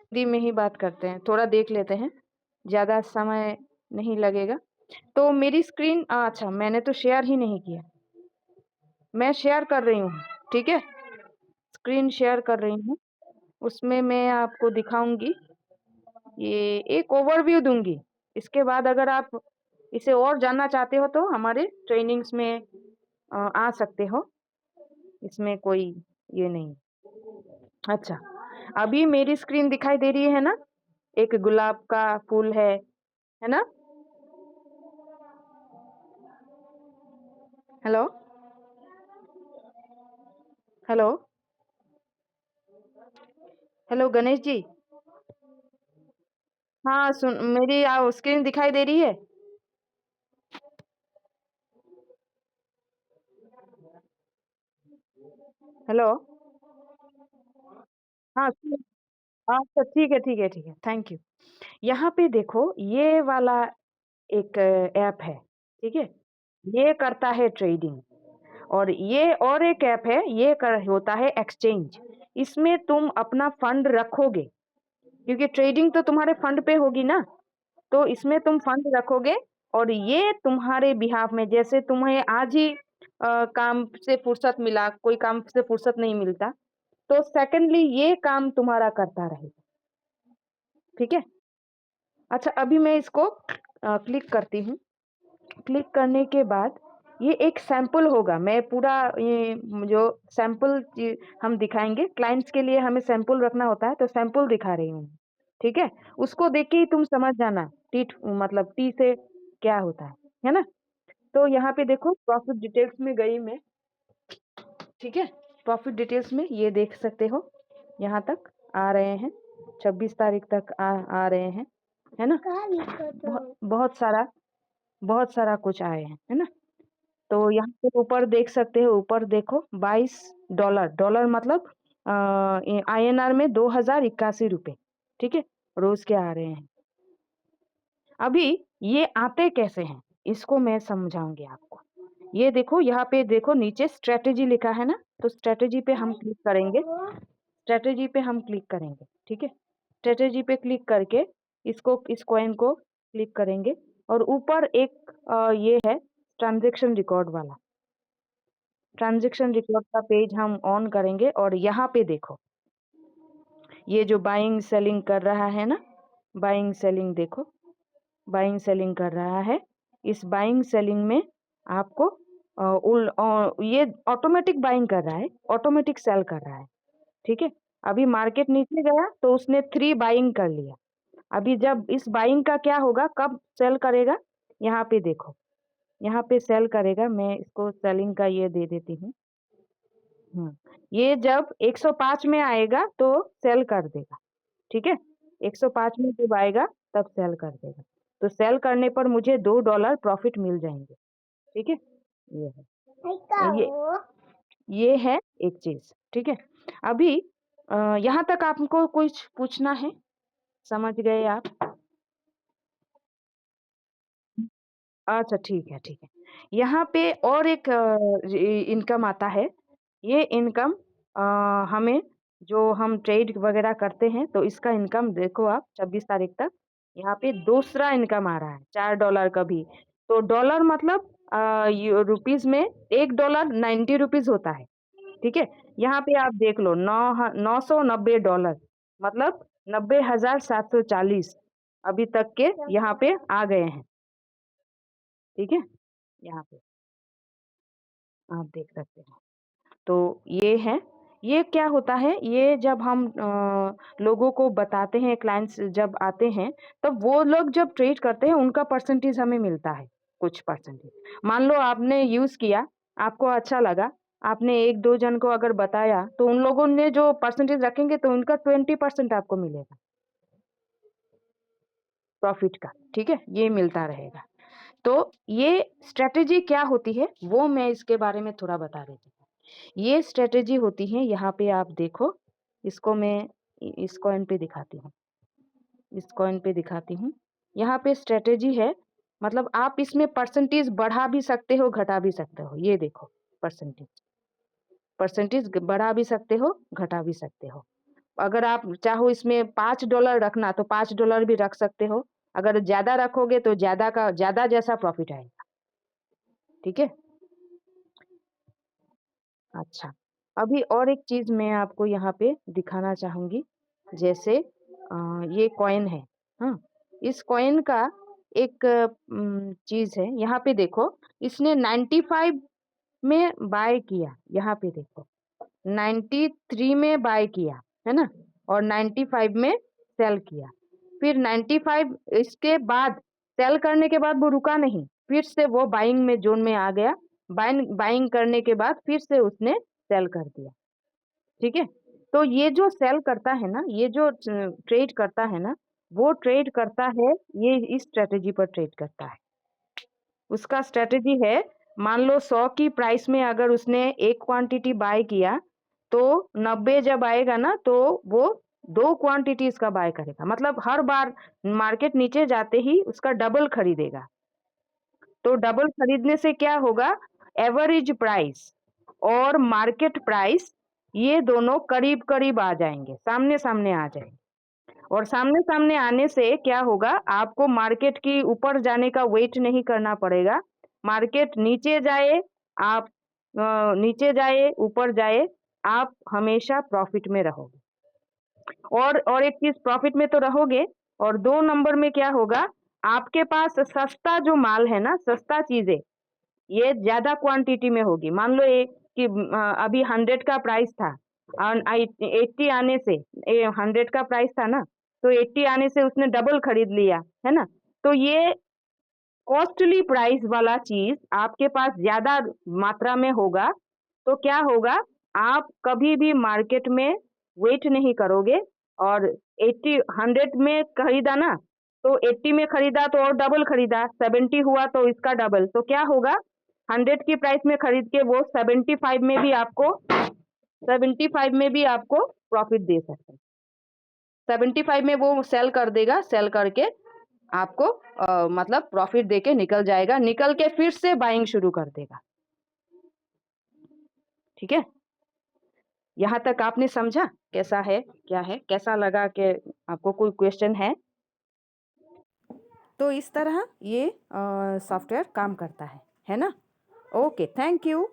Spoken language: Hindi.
हिंदी में ही बात करते हैं, थोड़ा देख लेते हैं, ज़्यादा समय नहीं लगेगा। तो मेरी स्क्रीन अच्छा मैंने तो शेयर ही नहीं किया। मैं शेयर कर रही हूँ, ठीक है? स्क्रीन शेयर कर रही हूँ, उसमें मैं आपको दिखाऊँगी, ये एक ओवरव्यू दूँगी। इसके बाद अगर आप इसे और जानना चाहते हो तो हमारे ट्रेनिंग्स में आ सकते हो, इसमें कोई ये नहीं। अच्छा, अभी मेरी स्क्रीन दिखाई दे रही है ना? एक गुलाब का फूल है ना? Hello? Hello? Hello Ganesh ji? हाँ, सुन मेरी स्क्रीन दिखाई दे रही है? हेलो? हाँ, अच्छा ठीक है, ठीक है, ठीक है, थैंक यू। यहाँ पे देखो ये वाला एक ऐप है, ठीक है? ये करता है ट्रेडिंग और ये और एक ऐप है, ये होता है एक्सचेंज। इसमें तुम अपना फंड रखोगे, क्योंकि ट्रेडिंग तो तुम्हारे फंड पे होगी ना, तो इसमें तुम फंड रखोगे और ये तुम्हारे बिहाफ में जैसे तुम्हें आज ही काम से फुर्सत मिला, कोई काम से फुर्सत नहीं मिलता, तो सेकंडली ये काम तुम्हारा करता रहेगा, ठीक है? अच्छा अभी मैं इसको क्लिक करती हूँ। क्लिक करने के बाद ये एक सैंपल होगा। मैं पूरा ये जो सैंपल हम दिखाएँगे, क्लाइंट्स के लिए हमें सैंपल रखना होता है, तो सैंपल दिखा रही हूँ, ठीक है? उसको देख के ही तुम समझ जाना, मतलब टी से क्या होता है ना? तो यहाँ पे देखो प्रॉफिट डिटेल्स में गई मैं, ठीक है? प्रॉफिट डिटेल्स में ये देख सकते हो, यहाँ तक आ रहे हैं, 26 तारीख तक आ रहे हैं, है ना? बहुत सारा कुछ आए हैं, है ना? तो यहाँ पे ऊपर देख सकते हो, ऊपर देखो $22 डॉलर मतलब INR में 2081 रुपए, ठीक है? रोज के आ रहे हैं। अभी ये आते कैसे हैं? इसको मैं समझाऊंगी आपको। ये देखो यहाँ पे देखो नीचे स्ट्रेटेजी लिखा है ना, तो स्ट्रेटेजी पे हम क्लिक करेंगे। स्ट्रेटेजी पे हम क्लिक करेंगे, ठीक है? स्ट्रेटेजी पे क्लिक करके इस कॉइन को क्लिक करेंगे और ऊपर एक ये है ट्रांजैक्शन रिकॉर्ड वाला। ट्रांजैक्शन रिकॉर्ड का पेज हम ऑन करेंगे और यहाँ पे देखो, ये जो बाइंग सेलिंग कर रहा है ना, बाइंग सेलिंग देखो, बाइंग सेलिंग कर रहा है। इस बाइंग सेलिंग में आपको ये ऑटोमेटिक बाइंग कर रहा है, ऑटोमेटिक सेल कर रहा है, ठीक है? अभी मार्केट नीचे गया तो उसने 3 बाइंग कर लिया। अभी जब इस बाइंग का क्या होगा, कब सेल करेगा? यहाँ पे देखो, यहाँ पे सेल करेगा। मैं इसको सेलिंग का ये दे देती हूँ। ये जब 105 में आएगा तो सेल कर देगा, ठीक है? 105 में जब आएगा तब सेल कर देगा। तो सेल करने पर मुझे $2 प्रॉफिट मिल जाएंगे, ठीक है? ये है ये है एक चीज, ठीक है? अभी यहाँ तक आपको कुछ पूछना है? समझ गए आप? अच्छा ठीक है, ठीक है। यहाँ पे और एक इनकम आता है। ये इनकम हमें जो हम ट्रेड वगैरह करते हैं तो इसका इनकम देखो आप 26 तारीख तक यहाँ पे दूसरा इनकम आ रहा है $4 का भी। तो डॉलर मतलब रुपीज में $1 90 रुपीज होता है, ठीक है? यहाँ पे आप देख लो 990 डॉलर मतलब 90,740 अभी तक के यहाँ पे आ गए हैं, ठीक है? यहाँ पे आप देख सकते हैं। तो ये है, ये क्या होता है, ये जब हम लोगों को बताते हैं, क्लाइंट्स जब आते हैं, तब वो लोग जब ट्रेड करते हैं, उनका परसेंटेज हमें मिलता है, कुछ परसेंटेज। मान लो आपने यूज़ किया, आपको अच्छा लगा, आपने 1-2 जन को अगर बताया, तो उन लोगों ने जो परसेंटेज रखेंगे, तो उनका 20% आपको मिलेगा, प्रॉफिट का, ठीक है? ये मिलता रहेगा। तो ये स्ट्रैटेजी क्या होती है, वो मैं इसके बारे में थोड़ा बता देती हूँ। ये स्ट्रैटेजी होती है, यहाँ पे आप देखो, इसको मैं इस कॉइन पे दिखाती हूँ, इस कॉइन पे दिखाती हूँ। यहाँ पे स्ट्रैटेजी है, मतलब आप इसमें परसेंटेज बढ़ा भी सकते हो, घटा भी सकते हो। ये देखो परसेंटेज, परसेंटेज बढ़ा भी सकते हो, घटा भी सकते हो। अगर आप चाहो इसमें $5 रखना तो $5 भी रख सकते हो। अगर ज़्यादा रखोगे तो ज़्यादा जैसा प्रॉफ़िट आएगा। ठीक है? अच्छा, अभी और एक चीज़ मैं आपको यहाँ पे दिखाना चाहूँगी, जैसे ये कॉइन है, हाँ? इस कॉइन का एक चीज़ है, यहाँ पे देखो, इसने 95 में बाय किया, यहाँ पे देखो, 93 में बाय किया, है ना? और 95 में सेल किया। फिर 95 इसके बाद सेल करने के बाद वो रुका नहीं, फिर से वो बाइंग में ज़ोन में आ गया। बाइंग बाइंग करने के बाद फिर से उसने सेल कर दिया, ठीक है? तो ये जो सेल करता है ना, ये जो ट्रेड करता है ना, वो ट्रेड करता है, ये इस स्ट्रैटेजी पर ट्रेड करता है। उसका स्ट्रैटेजी है, मान लो 100 की प्राइस में अगर उसने एक क्वांटिटी बाय किया, तो 90 जब आएगा ना, तो वो 2 क्वांटिटीज़ का बाय करेगा। मतलब हर बार मार्केट नीचे जाते ही उसका डबल खरीदेगा। तो डबल खरीदने से क्या होगा, एवरेज प्राइस और मार्केट प्राइस ये दोनों करीब-करीब आ जाएँगे, सामने-सामने आ जाएँगे। और सामने-सामने आने से क्या होगा, आपको मार्केट की ऊपर जाने का वेट नहीं करना पड़ेगा। मार्केट नीचे जाए, आप नीचे जाए, ऊपर जाए, आप हमेशा प्रॉफ़िट में रहोगे। और एक चीज़, प्रॉफ़िट में तो रहोगे, और 2 नंबर में क्या होगा, आपके पास सस्ता जो माल है ना, सस्ता चीज़ें, ये ज़्यादा क्वांटिटी में होगी। मान लो ये कि अभी 100 का प्राइस था, और 80 आने से, 100 का प्राइस था ना, तो 80 आने से उसने डबल खरीद लिया, है ना? तो ये कॉस्टली प्राइस वाला चीज़ आपके पास ज़्यादा मात्रा में होगा, तो क्या होगा, आप कभी भी मार्केट में वेट नहीं करोगे, और 80 100 में खरीदा ना, तो 80 में खरीदा तो और डबल खरीदा, 70 हुआ तो इसका डबल, तो क्या होगा, 100 की प्राइस में खरीद के वो 75 में भी आपको प्रॉफ़िट दे सकता है। 75 में वो सेल कर देगा, सेल करके आपको मतलब प्रॉफ़िट देके निकल जाएगा, निकल के फिर से बाइंग शुरू कर देगा। ठीक है? यहाँ तक आपने समझा? कैसा है, क्या है? कैसा लगा, कि आपको कोई क्वेश्चन है? तो इस तरह ये सॉफ्टवेयर काम करता है ना? Okay, thank you.